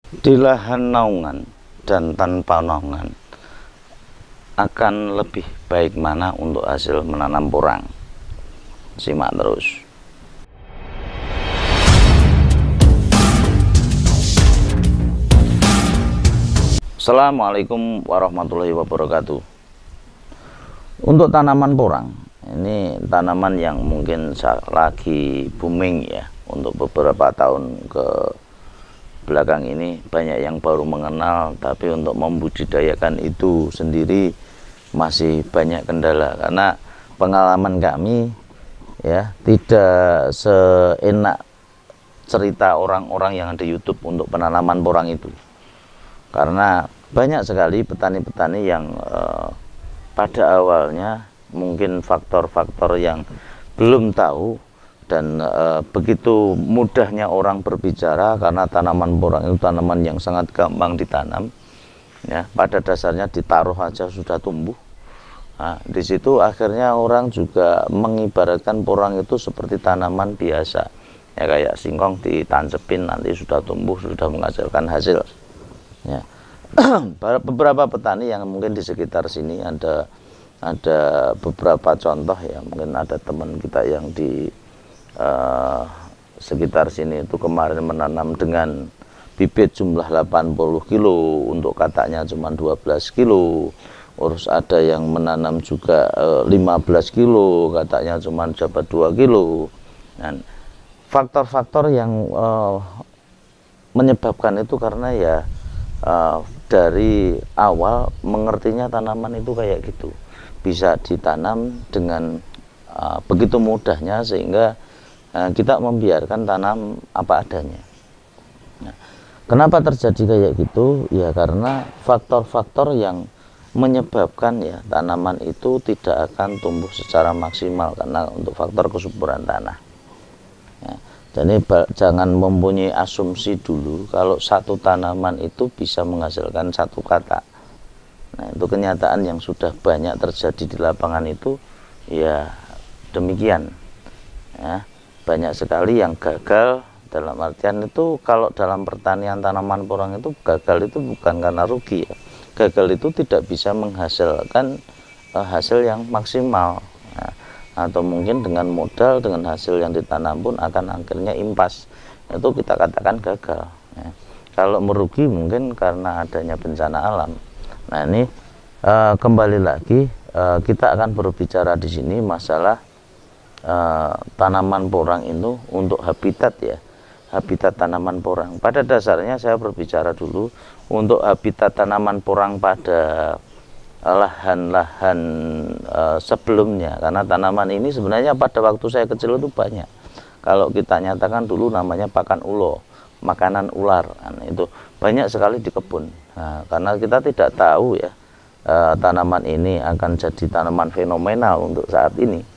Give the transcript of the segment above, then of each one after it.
Di lahan naungan dan tanpa naungan akan lebih baik mana untuk hasil menanam porang? Simak terus. Assalamualaikum warahmatullahi wabarakatuh. Untuk tanaman porang, ini tanaman yang mungkin lagi booming ya. Untuk beberapa tahun ke belakang ini banyak yang baru mengenal, tapi untuk membudidayakan itu sendiri masih banyak kendala, karena pengalaman kami ya tidak seenak cerita orang-orang yang ada YouTube untuk penanaman porang itu, karena banyak sekali petani-petani yang pada awalnya mungkin faktor-faktor yang belum tahu. Dan begitu mudahnya orang berbicara, karena tanaman porang itu tanaman yang sangat gampang ditanam ya, pada dasarnya ditaruh aja sudah tumbuh. Nah, di situ akhirnya orang juga mengibaratkan porang itu seperti tanaman biasa ya, kayak singkong ditancepin nanti sudah tumbuh, sudah menghasilkan hasil ya. Beberapa petani yang mungkin di sekitar sini ada beberapa contoh ya, mungkin ada teman kita yang di sekitar sini itu kemarin menanam dengan bibit jumlah 80 kilo, untuk katanya cuma 12 kilo. Terus ada yang menanam juga 15 kilo, katanya cuma dapat 2 kilo. Dan faktor-faktor yang menyebabkan itu karena ya dari awal mengertinya tanaman itu kayak gitu, bisa ditanam dengan begitu mudahnya, sehingga kita membiarkan tanam apa adanya. Nah, kenapa terjadi kayak gitu? Ya karena faktor-faktor yang menyebabkan ya tanaman itu tidak akan tumbuh secara maksimal, karena untuk faktor kesuburan tanah. Ya, jadi jangan mempunyai asumsi dulu kalau satu tanaman itu bisa menghasilkan satu kata. Nah, itu kenyataan yang sudah banyak terjadi di lapangan itu ya demikian. Ya, banyak sekali yang gagal, dalam artian itu kalau dalam pertanian tanaman porang itu gagal itu bukan karena rugi ya. Gagal itu tidak bisa menghasilkan hasil yang maksimal. Nah, atau mungkin dengan modal, dengan hasil yang ditanam pun akan akhirnya impas, itu kita katakan gagal ya. Kalau merugi mungkin karena adanya bencana alam. Nah, ini kembali lagi kita akan berbicara di sini masalah tanaman porang itu untuk habitat ya, habitat tanaman porang. Pada dasarnya saya berbicara dulu untuk habitat tanaman porang pada lahan-lahan sebelumnya, karena tanaman ini sebenarnya pada waktu saya kecil itu banyak. Kalau kita nyatakan dulu namanya pakan ulo, makanan ular, nah, itu banyak sekali di kebun. Nah, karena kita tidak tahu ya tanaman ini akan jadi tanaman fenomenal untuk saat ini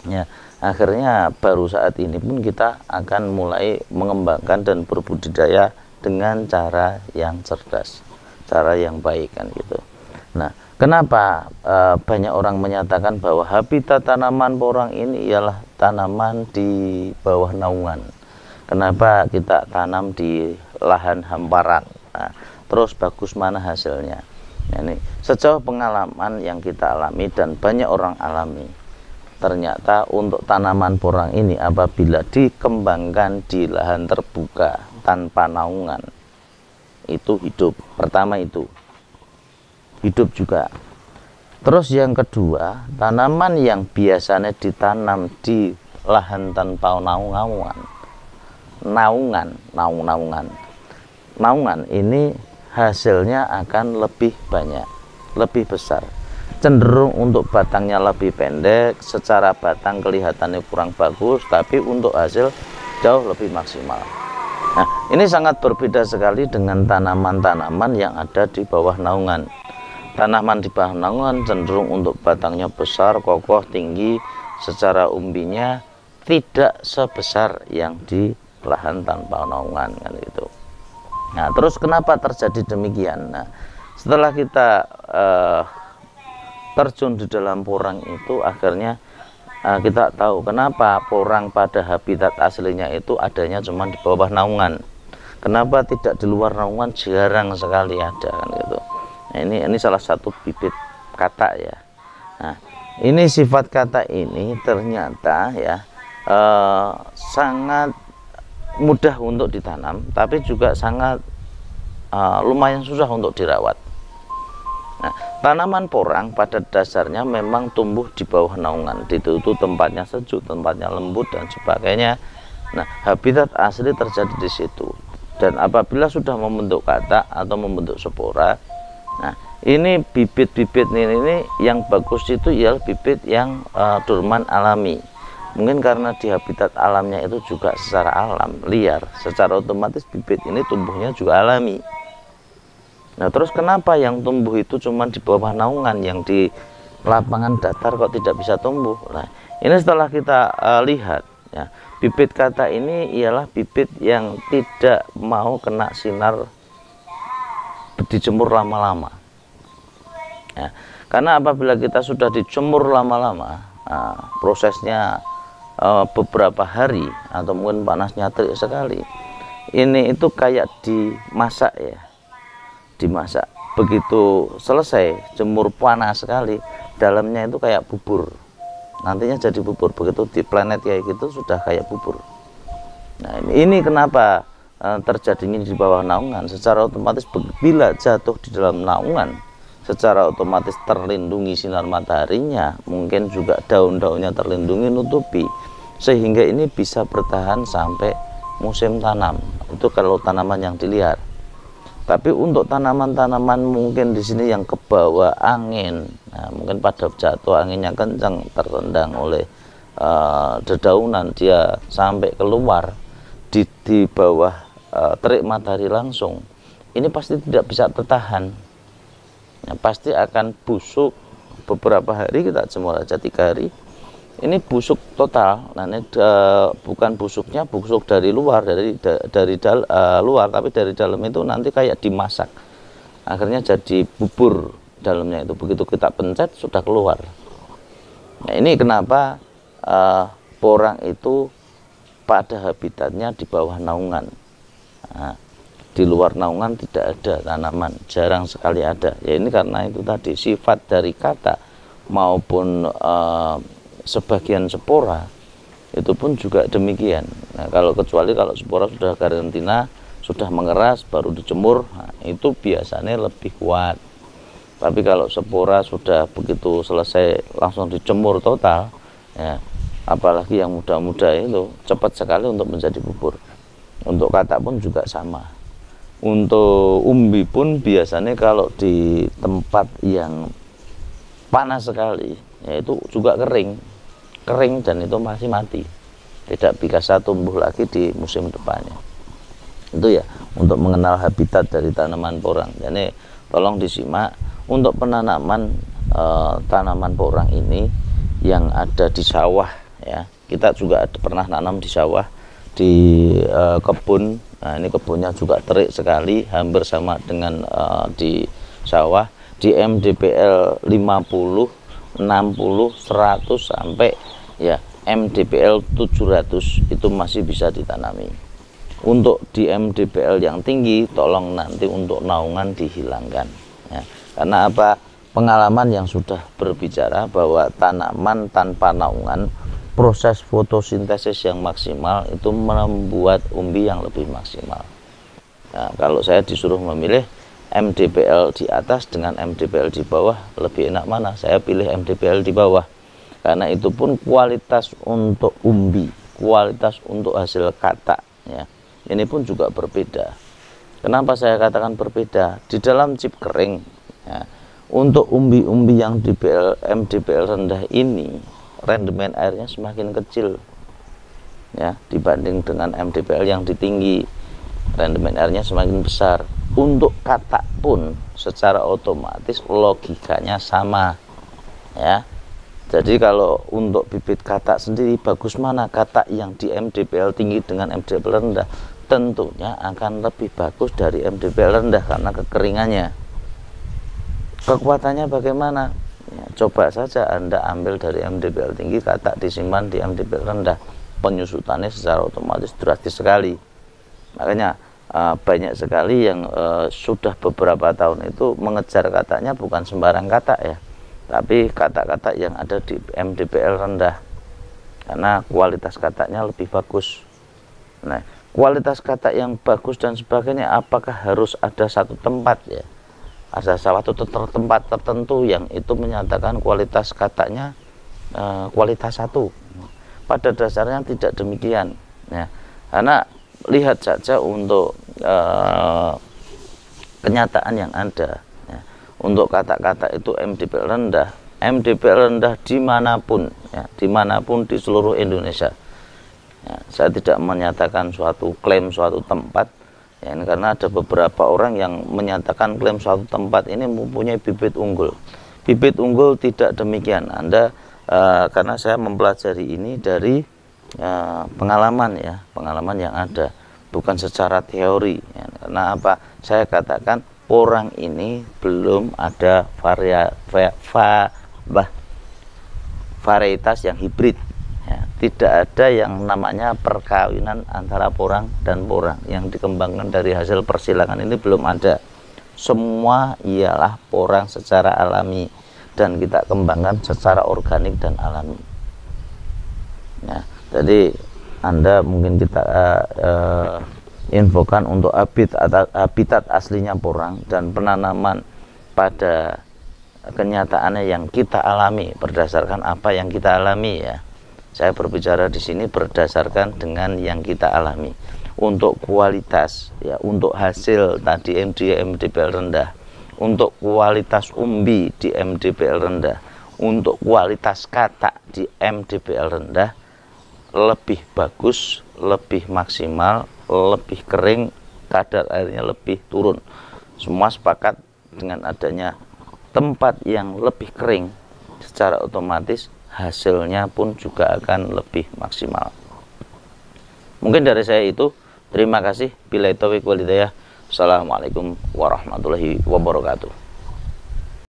ya, akhirnya baru saat ini pun kita akan mulai mengembangkan dan berbudidaya dengan cara yang cerdas, cara yang baik kan gitu. Nah, kenapa banyak orang menyatakan bahwa habitat tanaman porang ini ialah tanaman di bawah naungan? Kenapa kita tanam di lahan hamparan? Nah, terus bagus mana hasilnya? Nah, ini sejauh pengalaman yang kita alami dan banyak orang alami, ternyata untuk tanaman porang ini apabila dikembangkan di lahan terbuka tanpa naungan itu hidup. Pertama itu hidup juga. Terus yang kedua, tanaman yang biasanya ditanam di lahan tanpa naungan ini hasilnya akan lebih banyak, lebih besar, cenderung untuk batangnya lebih pendek, secara batang kelihatannya kurang bagus, tapi untuk hasil jauh lebih maksimal. Nah, ini sangat berbeda sekali dengan tanaman-tanaman yang ada di bawah naungan. Tanaman di bawah naungan cenderung untuk batangnya besar, kokoh, tinggi, secara umbinya tidak sebesar yang di lahan tanpa naungan kan gitu. Nah, terus kenapa terjadi demikian? Nah, setelah kita terjun di dalam porang itu, akhirnya kita tahu kenapa porang pada habitat aslinya itu adanya cuma di bawah naungan. Kenapa tidak di luar naungan? Jarang sekali ada kan gitu. Nah, ini salah satu bibit kata ya. Nah, ini sifat kata ini ternyata ya sangat mudah untuk ditanam, tapi juga sangat lumayan susah untuk dirawat. Nah, tanaman porang pada dasarnya memang tumbuh di bawah naungan, itu tempatnya sejuk, tempatnya lembut dan sebagainya. Nah, habitat asli terjadi di situ. Dan apabila sudah membentuk katak atau membentuk spora, nah ini bibit-bibit ini yang bagus itu ialah bibit yang dorman alami. Mungkin karena di habitat alamnya itu juga secara alam liar, secara otomatis bibit ini tumbuhnya juga alami. Nah, terus kenapa yang tumbuh itu cuma di bawah naungan, yang di lapangan datar kok tidak bisa tumbuh? Nah, ini setelah kita lihat ya, bibit kata ini ialah bibit yang tidak mau kena sinar dijemur lama-lama ya, karena apabila kita sudah dijemur lama-lama, prosesnya beberapa hari atau mungkin panasnya terik sekali, ini itu kayak dimasak ya, dimasak. Begitu selesai jemur panas sekali, dalamnya itu kayak bubur, nantinya jadi bubur. Begitu di planet kayak gitu sudah kayak bubur. Nah, ini kenapa terjadinya di bawah naungan. Secara otomatis bila jatuh di dalam naungan, secara otomatis terlindungi sinar mataharinya, mungkin juga daun-daunnya terlindungi, nutupi, sehingga ini bisa bertahan sampai musim tanam. Itu kalau tanaman yang dilihat. Tapi untuk tanaman-tanaman mungkin di sini yang ke bawah angin, nah, mungkin pada jatuh anginnya kencang, terendang oleh dedaunan, dia sampai keluar di bawah terik matahari langsung, ini pasti tidak bisa bertahan. Nah, pasti akan busuk beberapa hari. Kita jemur aja 3 hari, ini busuk total. Nah, ini bukan busuknya busuk dari luar, luar, tapi dari dalam itu nanti kayak dimasak, akhirnya jadi bubur dalamnya itu. Begitu kita pencet sudah keluar. Nah, ini kenapa porang itu pada habitatnya di bawah naungan. Nah, di luar naungan tidak ada tanaman, jarang sekali ada ya. Ini karena itu tadi sifat dari kata maupun sebagian spora itu pun juga demikian. Nah, kecuali kalau spora sudah karantina, sudah mengeras, baru dijemur, nah, itu biasanya lebih kuat. Tapi kalau spora sudah begitu selesai langsung dijemur total ya, apalagi yang muda-muda itu cepat sekali untuk menjadi bubur. Untuk kata pun juga sama. Untuk umbi pun biasanya kalau di tempat yang panas sekali ya, itu juga kering dan itu masih mati, tidak bisa tumbuh lagi di musim depannya. Itu ya untuk mengenal habitat dari tanaman porang. Jadi tolong disimak untuk penanaman tanaman porang ini yang ada di sawah ya. Kita juga pernah nanam di sawah, di kebun. Nah, ini kebunnya juga terik sekali, hampir sama dengan di sawah. Di MDPL 50, 60, 100 sampai ya MDPL 700 itu masih bisa ditanami. Untuk di MDPL yang tinggi tolong nanti untuk naungan dihilangkan ya. Karena apa? Pengalaman yang sudah berbicara bahwa tanaman tanpa naungan, proses fotosintesis yang maksimal itu membuat umbi yang lebih maksimal. Nah, kalau saya disuruh memilih MDPL di atas dengan MDPL di bawah, lebih enak mana? Saya pilih MDPL di bawah, karena itu pun kualitas untuk umbi, kualitas untuk hasil katak ya, ini pun juga berbeda. Kenapa saya katakan berbeda? Di dalam chip kering ya, untuk umbi-umbi yang di MDPL rendah ini, rendemen airnya semakin kecil ya, dibanding dengan MDPL yang tinggi, rendemen airnya semakin besar. Untuk katak pun secara otomatis logikanya sama ya. Jadi kalau untuk bibit katak sendiri, bagus mana katak yang di MDPL tinggi dengan MDPL rendah? Tentunya akan lebih bagus dari MDPL rendah karena kekeringannya. Kekuatannya bagaimana? Ya, coba saja Anda ambil dari MDPL tinggi, katak disimpan di MDPL rendah, penyusutannya secara otomatis drastis sekali. Makanya banyak sekali yang sudah beberapa tahun itu mengejar katanya bukan sembarang kata ya, tapi kata-kata yang ada di MDPL rendah, karena kualitas katanya lebih bagus. Nah, kualitas kata yang bagus dan sebagainya, apakah harus ada satu tempat ya, ada suatu tempat tertentu yang itu menyatakan kualitas katanya kualitas satu? Pada dasarnya tidak demikian ya, karena lihat saja untuk kenyataan yang ada ya. Untuk kata-kata itu MDPL rendah dimanapun ya, dimanapun di seluruh Indonesia ya. Saya tidak menyatakan suatu klaim suatu tempat ya, karena ada beberapa orang yang menyatakan klaim suatu tempat ini mempunyai bibit unggul. Bibit unggul tidak demikian. Anda karena saya mempelajari ini dari pengalaman ya, pengalaman yang ada, bukan secara teori ya. Karena apa? Saya katakan orang ini belum ada varietas yang hibrid ya. Tidak ada yang namanya perkawinan antara porang dan porang yang dikembangkan dari hasil persilangan, ini belum ada. Semua ialah porang secara alami dan kita kembangkan secara organik dan alami ya. Jadi Anda mungkin kita infokan untuk habitat aslinya porang dan penanaman pada kenyataannya yang kita alami berdasarkan apa yang kita alami ya. Saya berbicara di sini berdasarkan dengan yang kita alami. Untuk kualitas ya, untuk hasil tadi MDPL rendah, untuk kualitas umbi di MDPL rendah, untuk kualitas kata di MDPL rendah lebih bagus, lebih maksimal, lebih kering, kadar airnya lebih turun. Semua sepakat dengan adanya tempat yang lebih kering, secara otomatis hasilnya pun juga akan lebih maksimal. Mungkin dari saya itu. Terima kasih. Billahi taufiq wal hidayah. Assalamualaikum warahmatullahi wabarakatuh.